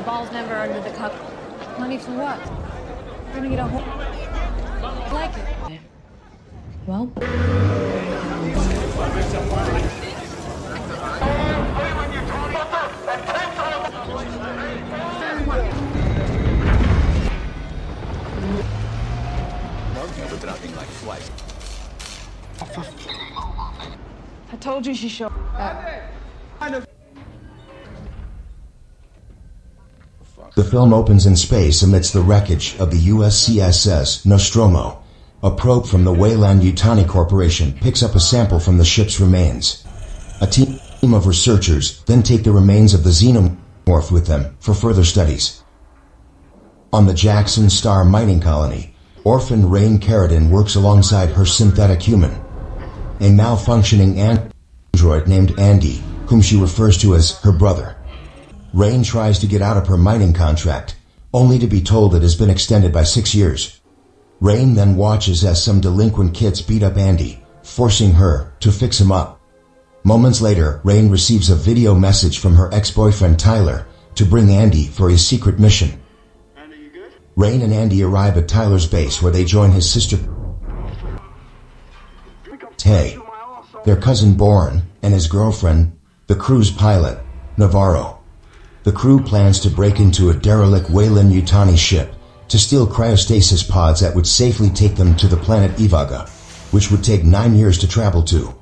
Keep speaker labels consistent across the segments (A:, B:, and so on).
A: ball's never under the cup. Money for what? We're gonna get a whole... like it. Well...
B: We're dropping like flies.
A: I told you she showed...
C: The film opens in space amidst the wreckage of the USCSS Nostromo. A probe from the Weyland-Yutani Corporation picks up a sample from the ship's remains. A team of researchers then take the remains of the Xenomorph with them for further studies. On the Jackson Star mining colony, orphan Rain Carradine works alongside her synthetic human, a malfunctioning android named Andy, whom she refers to as her brother. Rain tries to get out of her mining contract, only to be told it has been extended by 6 years. Rain then watches as some delinquent kids beat up Andy, forcing her to fix him up. Moments later, Rain receives a video message from her ex-boyfriend Tyler to bring Andy for a secret mission.
D: Andy, you good?
C: Rain and Andy arrive at Tyler's base where they join his sister Tay, their cousin Bourne, and his girlfriend, the crew's pilot, Navarro. The crew plans to break into a derelict Weyland-Yutani ship to steal cryostasis pods that would safely take them to the planet Ivaga, which would take 9 years to travel to.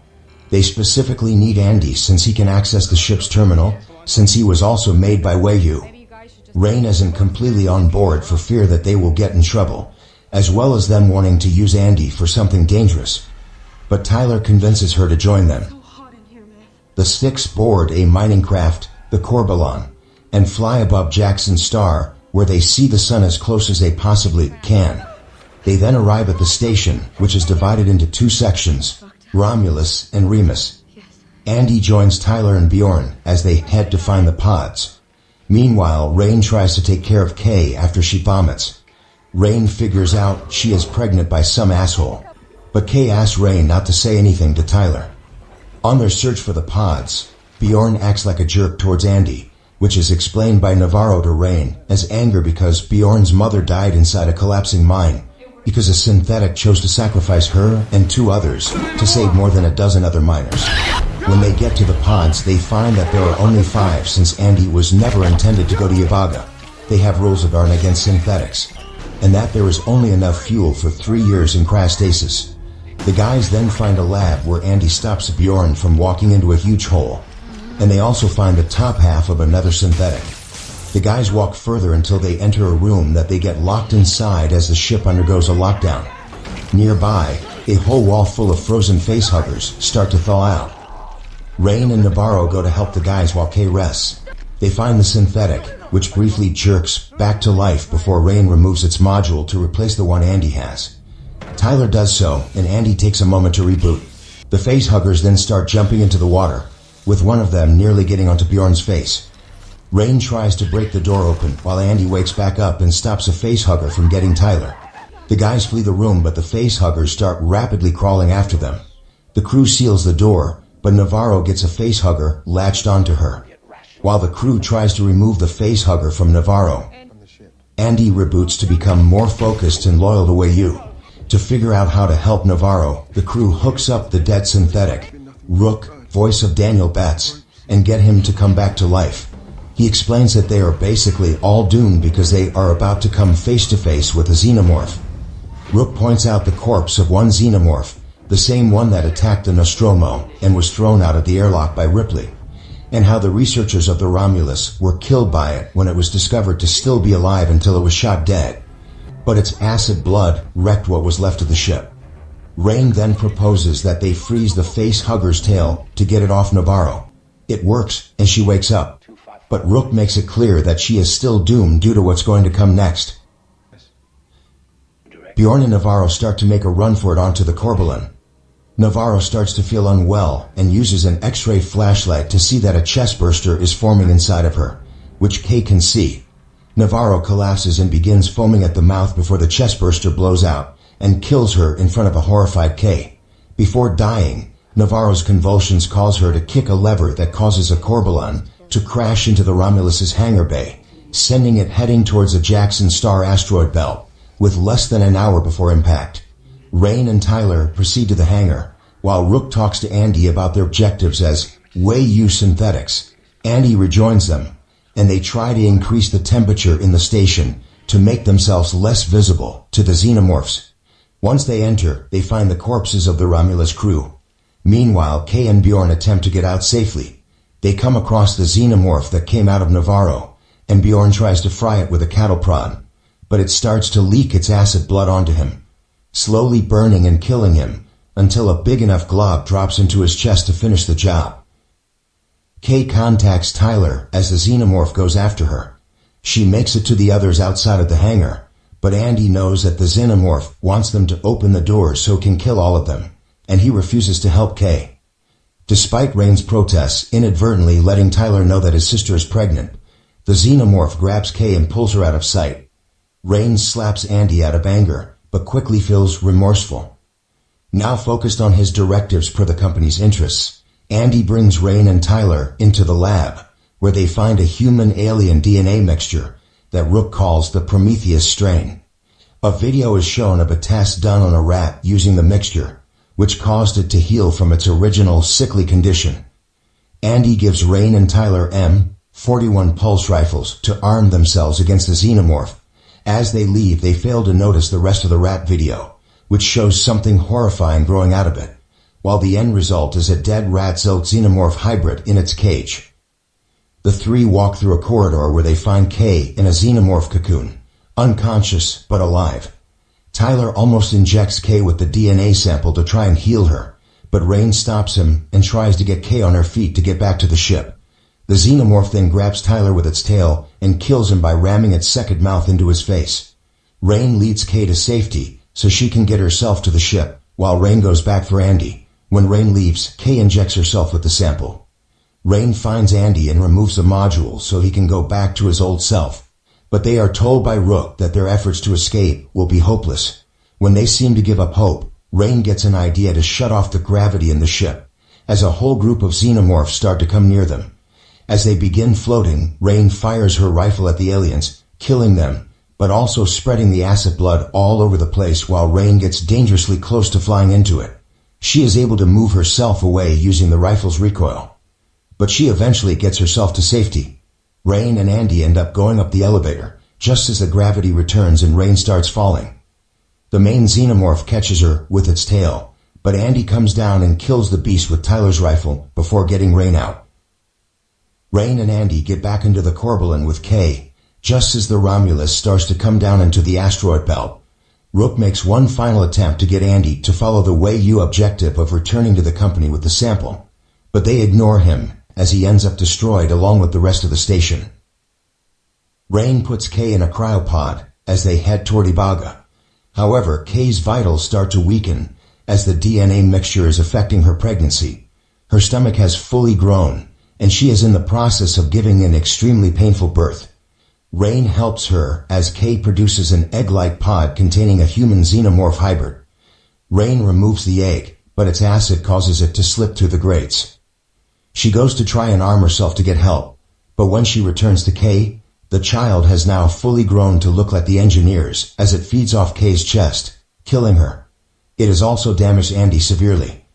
C: They specifically need Andy since he can access the ship's terminal, since he was also made by Weyland. Rain isn't completely on board for fear that they will get in trouble, as well as them wanting to use Andy for something dangerous. But Tyler convinces her to join them. The six board a mining craft, the Corbalon, and fly above Jackson Star, where they see the sun as close as they possibly can. They then arrive at the station, which is divided into 2 sections, Romulus and Remus. Andy joins Tyler and Bjorn as they head to find the pods. Meanwhile, Rain tries to take care of Kay after she vomits. Rain figures out she is pregnant by some asshole, but Kay asks Rain not to say anything to Tyler. On their search for the pods, Bjorn acts like a jerk towards Andy, which is explained by Navarro to Rain as anger because Bjorn's mother died inside a collapsing mine because a synthetic chose to sacrifice her and 2 others to save more than a dozen other miners. When they get to the pods, they find that there are only 5 since Andy was never intended to go to Ivaga. They have rules of guard against synthetics, and that there is only enough fuel for 3 years in cryostasis. The guys then find a lab where Andy stops Bjorn from walking into a huge hole, and they also find the top half of another synthetic. The guys walk further until they enter a room that they get locked inside as the ship undergoes a lockdown. Nearby, a whole wall full of frozen facehuggers start to thaw out. Rain and Navarro go to help the guys while Kay rests. They find the synthetic, which briefly jerks back to life before Rain removes its module to replace the one Andy has. Tyler does so, and Andy takes a moment to reboot. The facehuggers then start jumping into the water, with one of them nearly getting onto Bjorn's face. Rain tries to break the door open while Andy wakes back up and stops a facehugger from getting Tyler. The guys flee the room, but the facehuggers start rapidly crawling after them. The crew seals the door, but Navarro gets a facehugger latched onto her. While the crew tries to remove the facehugger from Navarro, Andy reboots to become more focused and loyal to Weyland. To figure out how to help Navarro, the crew hooks up the dead synthetic, Rook, voice of Daniel Batts, and get him to come back to life. He explains that they are basically all doomed because they are about to come face to face with a Xenomorph. Rook points out the corpse of one Xenomorph, the same one that attacked the Nostromo and was thrown out of the airlock by Ripley, and how the researchers of the Romulus were killed by it when it was discovered to still be alive until it was shot dead. But its acid blood wrecked what was left of the ship. Rain then proposes that they freeze the facehugger's tail to get it off Navarro. It works, and she wakes up. But Rook makes it clear that she is still doomed due to what's going to come next. Bjorn and Navarro start to make a run for it onto the Corbalon. Navarro starts to feel unwell and uses an X-ray flashlight to see that a chest burster is forming inside of her, which Kay can see. Navarro collapses and begins foaming at the mouth before the chest burster blows out and kills her in front of a horrified Kay. Before dying, Navarro's convulsions cause her to kick a lever that causes a Corbalon to crash into the Romulus's hangar bay, sending it heading towards the Jackson Star asteroid belt, with less than an hour before impact. Rain and Tyler proceed to the hangar, while Rook talks to Andy about their objectives as Wei-Yu synthetics. Andy rejoins them, and they try to increase the temperature in the station to make themselves less visible to the Xenomorphs. Once they enter, they find the corpses of the Romulus crew. Meanwhile, Kay and Bjorn attempt to get out safely. They come across the Xenomorph that came out of Navarro, and Bjorn tries to fry it with a cattle prod, but it starts to leak its acid blood onto him, slowly burning and killing him until a big enough glob drops into his chest to finish the job. Kay contacts Tyler as the Xenomorph goes after her. She makes it to the others outside of the hangar, but Andy knows that the Xenomorph wants them to open the doors so it can kill all of them, and he refuses to help Kay. Despite Rain's protests inadvertently letting Tyler know that his sister is pregnant, the Xenomorph grabs Kay and pulls her out of sight. Rain slaps Andy out of anger, but quickly feels remorseful. Now focused on his directives per the company's interests, Andy brings Rain and Tyler into the lab, where they find a human-alien DNA mixture that Rook calls the Prometheus strain. A video is shown of a test done on a rat using the mixture, which caused it to heal from its original sickly condition. Andy gives Rain and Tyler M41 pulse rifles to arm themselves against the Xenomorph. As they leave, they fail to notice the rest of the rat video, which shows something horrifying growing out of it, while the end result is a dead rat-zilk Xenomorph hybrid in its cage. The three walk through a corridor where they find Kay in a Xenomorph cocoon, unconscious but alive. Tyler almost injects Kay with the DNA sample to try and heal her, but Rain stops him and tries to get Kay on her feet to get back to the ship. The Xenomorph then grabs Tyler with its tail and kills him by ramming its second mouth into his face. Rain leads Kay to safety so she can get herself to the ship, while Rain goes back for Andy. When Rain leaves, Kay injects herself with the sample. Rain finds Andy and removes the module so he can go back to his old self, but they are told by Rook that their efforts to escape will be hopeless. When they seem to give up hope, Rain gets an idea to shut off the gravity in the ship, as a whole group of Xenomorphs start to come near them. As they begin floating, Rain fires her rifle at the aliens, killing them, but also spreading the acid blood all over the place while Rain gets dangerously close to flying into it. She is able to move herself away using the rifle's recoil, but she eventually gets herself to safety. Rain and Andy end up going up the elevator, just as the gravity returns and Rain starts falling. The main Xenomorph catches her with its tail, but Andy comes down and kills the beast with Tyler's rifle before getting Rain out. Rain and Andy get back into the Corbelan with Kay, just as the Romulus starts to come down into the asteroid belt. Rook makes one final attempt to get Andy to follow the Wei-Yu objective of returning to the company with the sample, but they ignore him as he ends up destroyed along with the rest of the station. Rain puts Kay in a cryopod as they head toward Ibaga. However, Kay's vitals start to weaken as the DNA mixture is affecting her pregnancy. Her stomach has fully grown, and she is in the process of giving an extremely painful birth. Rain helps her as Kay produces an egg-like pod containing a human Xenomorph hybrid. Rain removes the egg, but its acid causes it to slip through the grates. She goes to try and arm herself to get help, but when she returns to Kay, the child has now fully grown to look like the engineers as it feeds off Kay's chest, killing her. It has also damaged Andy severely.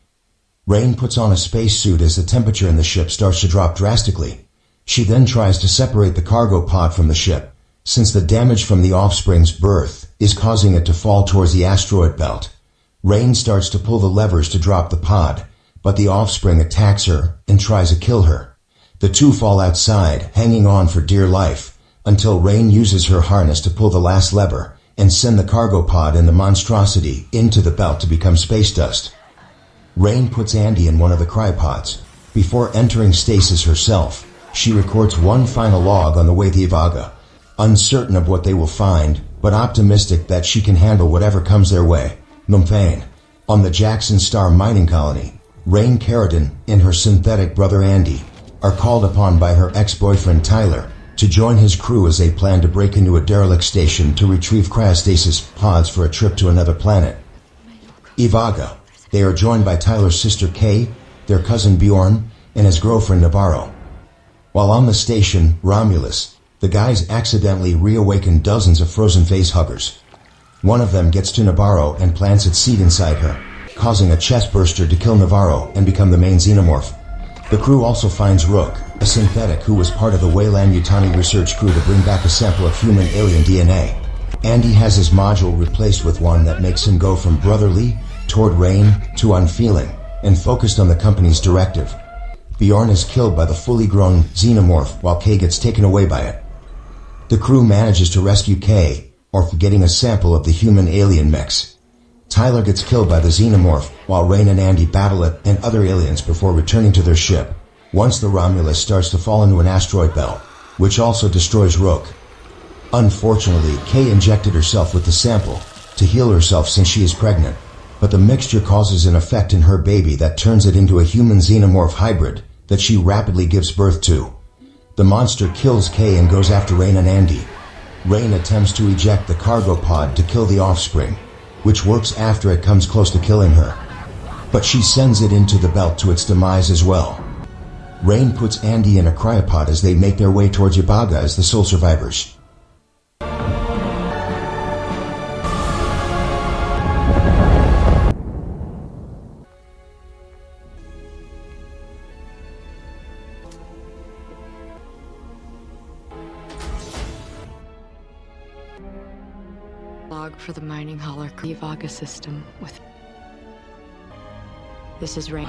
C: Rain puts on a spacesuit as the temperature in the ship starts to drop drastically. She then tries to separate the cargo pod from the ship, since the damage from the offspring's birth is causing it to fall towards the asteroid belt. Rain starts to pull the levers to drop the pod, but the offspring attacks her and tries to kill her. The two fall outside, hanging on for dear life, until Rain uses her harness to pull the last lever and send the cargo pod and the monstrosity into the belt to become space dust. Rain puts Andy in one of the cryopods. Before entering stasis herself, she records one final log on the way to Ivaga, uncertain of what they will find, but optimistic that she can handle whatever comes their way. Numphane. On the Jackson Star mining colony, Rain Carradine and her synthetic brother Andy are called upon by her ex-boyfriend Tyler to join his crew as they plan to break into a derelict station to retrieve cryostasis pods for a trip to another planet. Ivaga. They are joined by Tyler's sister Kay, their cousin Bjorn, and his girlfriend Navarro. While on the station, Romulus, The guys accidentally reawaken dozens of frozen face huggers. One of them gets to Navarro and plants its seed inside her, causing a chest burster to kill Navarro and become the main Xenomorph. The crew also finds Rook, a synthetic who was part of the Weyland-Yutani research crew to bring back a sample of human-alien DNA. Andy has his module replaced with one that makes him go from brotherly toward Rain to unfeeling, and focused on the company's directive. Bjorn is killed by the fully grown Xenomorph while Kay gets taken away by it. The crew manages to rescue Kay, or getting a sample of the human-alien mix. Tyler gets killed by the Xenomorph while Rain and Andy battle it and other aliens before returning to their ship, once the Romulus starts to fall into an asteroid belt, which also destroys Rook. Unfortunately, Kay injected herself with the sample to heal herself since she is pregnant, but the mixture causes an effect in her baby that turns it into a human Xenomorph hybrid that she rapidly gives birth to. The monster kills Kay and goes after Rain and Andy. Rain attempts to eject the cargo pod to kill the offspring, which works after it comes close to killing her. But she sends it into the belt to its demise as well. Rain puts Andy in a cryopod as they make their way towards Yabaga as the sole survivors.
A: Log for the mining hauler Yabaga system with... This is Rain.